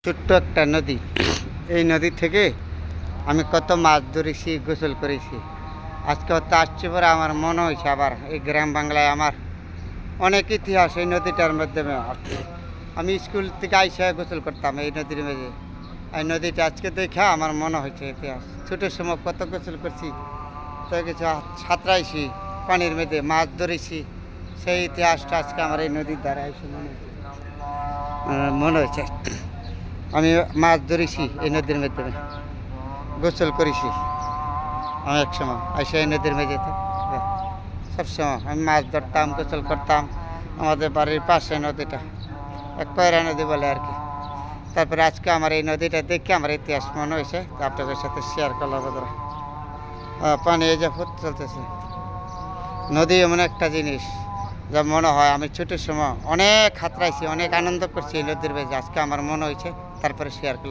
ছোট্ট একটা নদী। এই নদী থেকে আমি কত মাছ ধরেছি, গোসল করেছি। আজকে হয়তো আসছে পরে আমার মনে হয়েছে আবার এই গ্রাম বাংলায় আমার অনেক ইতিহাস এই নদীটার মাধ্যমে। আমি স্কুল থেকে আইসা গোসল করতাম এই নদীর মাঝে। এই নদীটা আজকে দেখে আমার মনে হয়েছে ইতিহাস। ছোটোর সময় কত গোসল করছি, তো কিছু সাঁতরাইছি পানির মধ্যে, মাছ ধরেছি। সেই ইতিহাসটা আজকে আমার এই নদীর দ্বারা এসে মনে হয়েছে আমি মাছ ধরেছি এই নদীর মাধ্যমে, গোসল করেছি। আমি এক সময় আইসা এই নদীর মেঝে সবসময় আমি মাছ ধরতাম, গোসল করতাম। আমাদের বাড়ির পাশে নদীটা, এক পয়রা নদী বলে আর কি। তারপরে আজকে আমার এই নদীটা দেখে আমার ইতিহাস মনে হয়েছে, আপনাদের সাথে শেয়ার করলাম। বন্ধুরা, পানি এই যে চলতেছে। নদী এমন একটা জিনিস যা মনে হয় আমি ছোটোর সময় অনেক হাতড়াইছি, অনেক আনন্দ করছি এই নদীর মেঝে। আজকে আমার মনে হয়েছে, তারপরে শেয়ার করলাম।